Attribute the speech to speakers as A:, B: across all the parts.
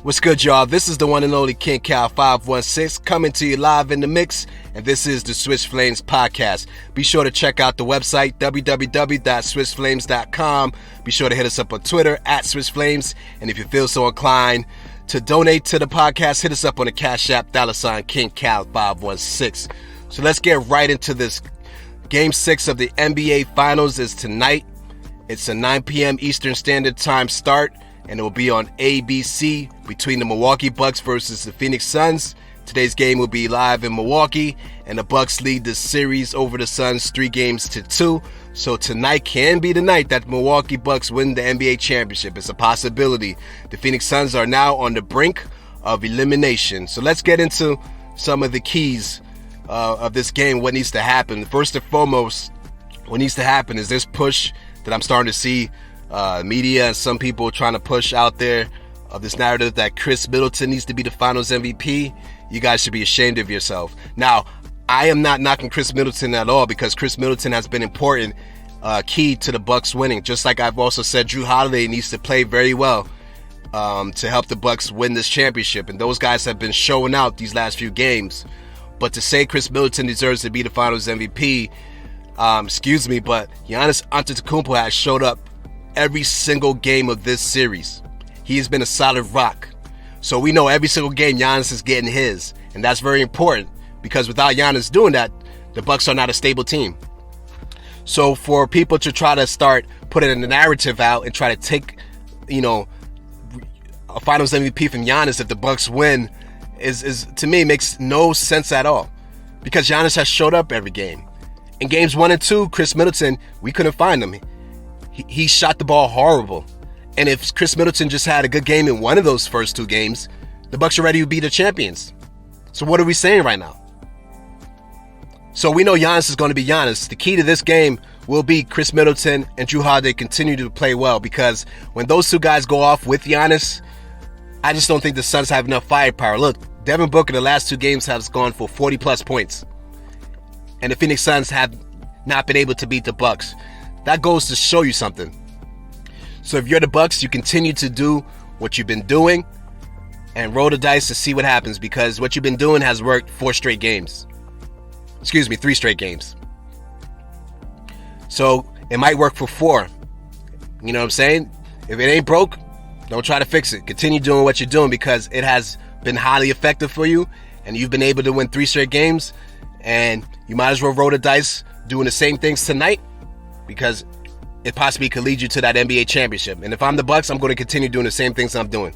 A: What's good, y'all? This is the one and only Kingcal516 coming to you live in the mix, and this is the Swish Flames podcast. Be sure to check out the website, www.swishflames.com. Be sure to hit us up on Twitter, @SwishFlames, and if you feel so inclined to donate to the podcast, hit us up on the Cashapp Kingcal516. So let's get right into this. Game 6 of the NBA Finals is tonight. It's a 9 p.m. Eastern Standard Time start, and it will be on ABC between the Milwaukee Bucks versus the Phoenix Suns. Today's game will be live in Milwaukee, and the Bucks lead the series over the Suns 3-2. So tonight can be the night that the Milwaukee Bucks win the NBA championship. It's a possibility. The Phoenix Suns are now on the brink of elimination. So let's get into some of the keys of this game, what needs to happen. First and foremost, what needs to happen is this push that I'm starting to see media and some people trying to push out there of this narrative that Chris Middleton needs to be the Finals MVP. You guys should be ashamed of yourself. Now, I am not knocking Chris Middleton at all, because Chris Middleton has been important, key to the Bucks winning. Just like I've also said, Jrue Holiday needs to play very well to help the Bucks win this championship, and those guys have been showing out these last few games. But to say Chris Middleton deserves to be the Finals MVP, excuse me, but Giannis Antetokounmpo has showed up every single game of this series. He has been a solid rock. So we know every single game Giannis is getting his, and that's very important, because without Giannis doing that, the Bucks are not a stable team. So for people to try to start putting the narrative out and try to take, a Finals MVP from Giannis if the Bucks win is to me makes no sense at all, because Giannis has showed up every game. In games 1 and 2, Chris Middleton, we couldn't find him. He shot the ball horrible. And if Chris Middleton just had a good game in one of those first 2 games, the Bucks are ready to be the champions. So what are we saying right now? So we know Giannis is going to be Giannis. The key to this game will be Chris Middleton and Jrue Holiday continue to play well, because when those 2 guys go off with Giannis, I just don't think the Suns have enough firepower. Look, Devin Booker the last 2 games has gone for 40-plus points. And the Phoenix Suns have not been able to beat the Bucks. That goes to show you something. So if you're the Bucks, you continue to do what you've been doing and roll the dice to see what happens, because what you've been doing has worked 3 straight games. So it might work for 4. You know what I'm saying? If it ain't broke, don't try to fix it. Continue doing what you're doing, because it has been highly effective for you, and you've been able to win 3 straight games, and you might as well roll the dice doing the same things tonight, because it possibly could lead you to that NBA championship. And if I'm the Bucks, I'm going to continue doing the same things I'm doing.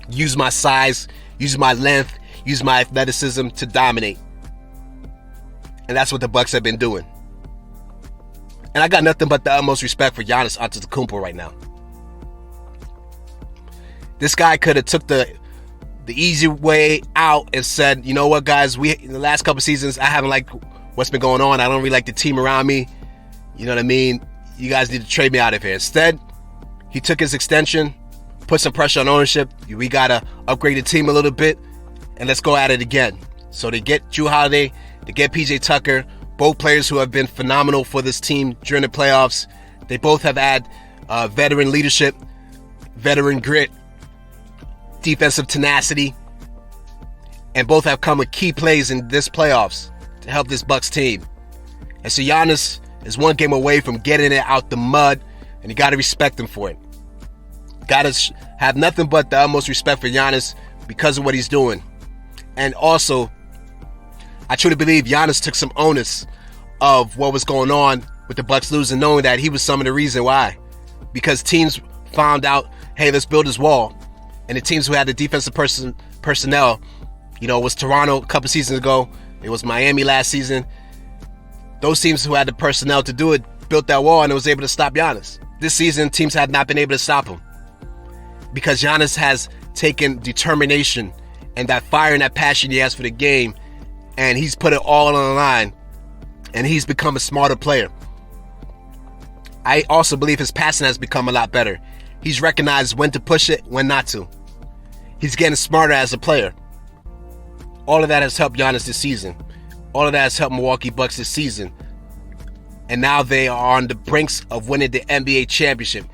A: Use my size, use my length, use my athleticism to dominate. And that's what the Bucks have been doing. And I got nothing but the utmost respect for Giannis Antetokounmpo right now. This guy could have took the easy way out and said, you know what, guys, in the last couple seasons, I haven't liked what's been going on. I don't really like the team around me. You know what I mean? You guys need to trade me out of here. Instead, he took his extension, put some pressure on ownership. We got to upgrade the team a little bit, and let's go at it again. So they get Jrue Holiday, they get PJ Tucker, both players who have been phenomenal for this team during the playoffs. They both have had veteran leadership, veteran grit, defensive tenacity, and both have come with key plays in this playoffs to help this Bucks team. And so Giannis is 1 game away from getting it out the mud, and you got to respect him for it. Got to have nothing but the utmost respect for Giannis because of what he's doing. And also, I truly believe Giannis took some onus of what was going on with the Bucks losing, knowing that he was some of the reason why. Because teams found out, hey, let's build this wall. And the teams who had the defensive personnel, it was Toronto a couple seasons ago. It was Miami last season. Those teams who had the personnel to do it built that wall, and it was able to stop Giannis. This season, teams have not been able to stop him, because Giannis has taken determination and that fire and that passion he has for the game, and he's put it all on the line, and he's become a smarter player. I also believe his passing has become a lot better. He's recognized when to push it, when not to. He's getting smarter as a player. All of that has helped Giannis this season. All of that has helped Milwaukee Bucks this season. And now they are on the brinks of winning the NBA championship.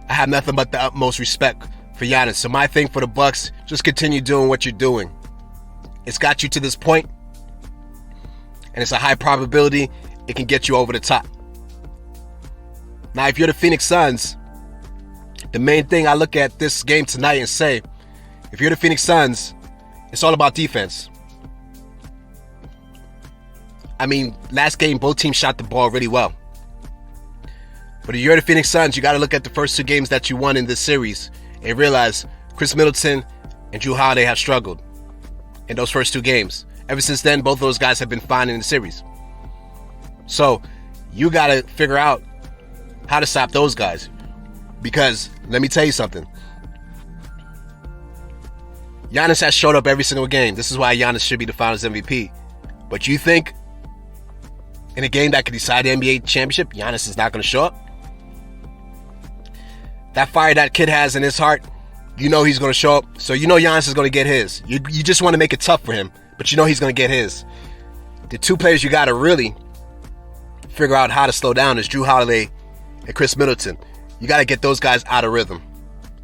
A: I have nothing but the utmost respect for Giannis. So my thing for the Bucks, just continue doing what you're doing. It's got you to this point, and it's a high probability it can get you over the top. Now, if you're the Phoenix Suns, the main thing I look at this game tonight and say, if you're the Phoenix Suns, it's all about defense. I mean, last game, both teams shot the ball really well. But if you're the Phoenix Suns, you got to look at the first 2 games that you won in this series and realize Chris Middleton and Jrue Holiday have struggled in those first 2 games. Ever since then, both of those guys have been fine in the series. So you got to figure out how to stop those guys. Because let me tell you something. Giannis has showed up every single game. This is why Giannis should be the Finals MVP. But you think in a game that could decide the NBA championship, Giannis is not going to show up? That fire that kid has in his heart, you know he's going to show up. So you know Giannis is going to get his. You just want to make it tough for him, but you know he's going to get his. The 2 players you got to really figure out how to slow down is Jrue Holiday and Chris Middleton. You got to get those guys out of rhythm.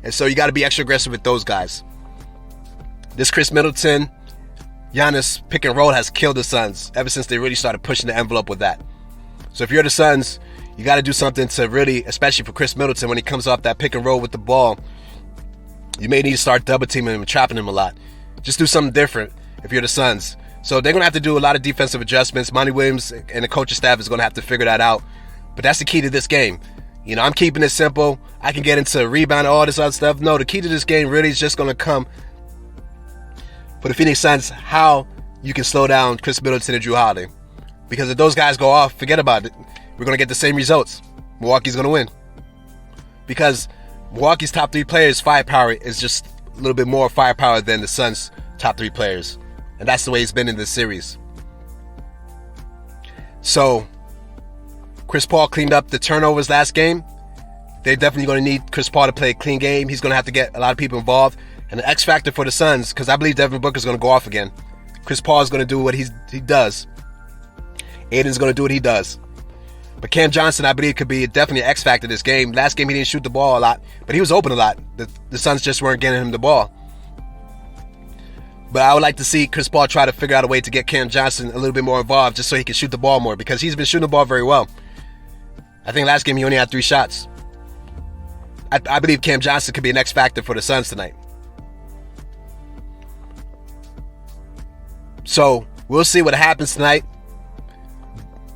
A: And so you got to be extra aggressive with those guys. This Chris Middleton, Giannis pick and roll has killed the Suns ever since they really started pushing the envelope with that. So if you're the Suns, you got to do something to really, especially for Chris Middleton, when he comes off that pick and roll with the ball, you may need to start double teaming him and trapping him a lot. Just do something different if you're the Suns. So they're going to have to do a lot of defensive adjustments. Monty Williams and the coaching staff is going to have to figure that out. But that's the key to this game. You know, I'm keeping it simple. I can get into rebound and all this other stuff. No, the key to this game really is just going to come for the Phoenix Suns, how you can slow down Chris Middleton and Jrue Holiday. Because if those guys go off, forget about it. We're going to get the same results. Milwaukee's going to win. Because Milwaukee's top 3 players' firepower is just a little bit more firepower than the Suns' top 3 players. And that's the way it's been in this series. So, Chris Paul cleaned up the turnovers last game. They're definitely going to need Chris Paul to play a clean game. He's going to have to get a lot of people involved. And the X factor for the Suns, because I believe Devin Booker's going to go off again. Chris Paul is going to do what he does. Aiden's going to do what he does. But Cam Johnson, I believe, could be definitely an X factor this game. Last game, he didn't shoot the ball a lot, but he was open a lot. The Suns just weren't getting him the ball. But I would like to see Chris Paul try to figure out a way to get Cam Johnson a little bit more involved just so he can shoot the ball more, because he's been shooting the ball very well. I think last game he only had 3 shots. I believe Cam Johnson could be an X factor for the Suns tonight. So we'll see what happens tonight.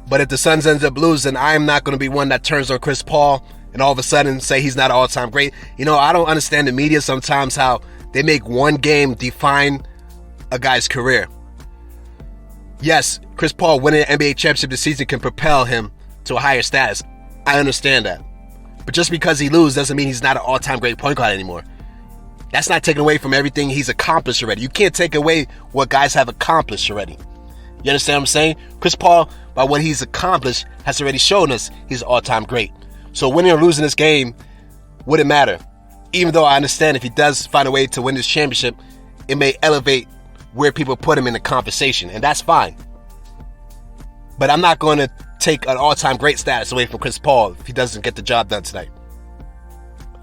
A: But if the Suns ends up losing, I am not going to be one that turns on Chris Paul and all of a sudden say he's not an all-time great. You know, I don't understand the media sometimes how they make one game define a guy's career. Yes, Chris Paul winning an NBA championship this season can propel him to a higher status. I understand that. But just because he loses doesn't mean he's not an all-time great point guard anymore. That's not taken away from everything he's accomplished already. You can't take away what guys have accomplished already. You understand what I'm saying? Chris Paul, by what he's accomplished, has already shown us he's all-time great. So winning or losing this game wouldn't matter. Even though I understand if he does find a way to win this championship, it may elevate where people put him in the conversation, and that's fine. But I'm not going to take an all-time great status away from Chris Paul if he doesn't get the job done tonight.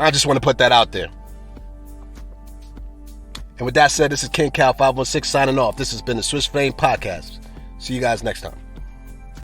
A: I just want to put that out there. And with that said, this is King Cal 516 signing off. This has been the Swish Flame Podcast. See you guys next time.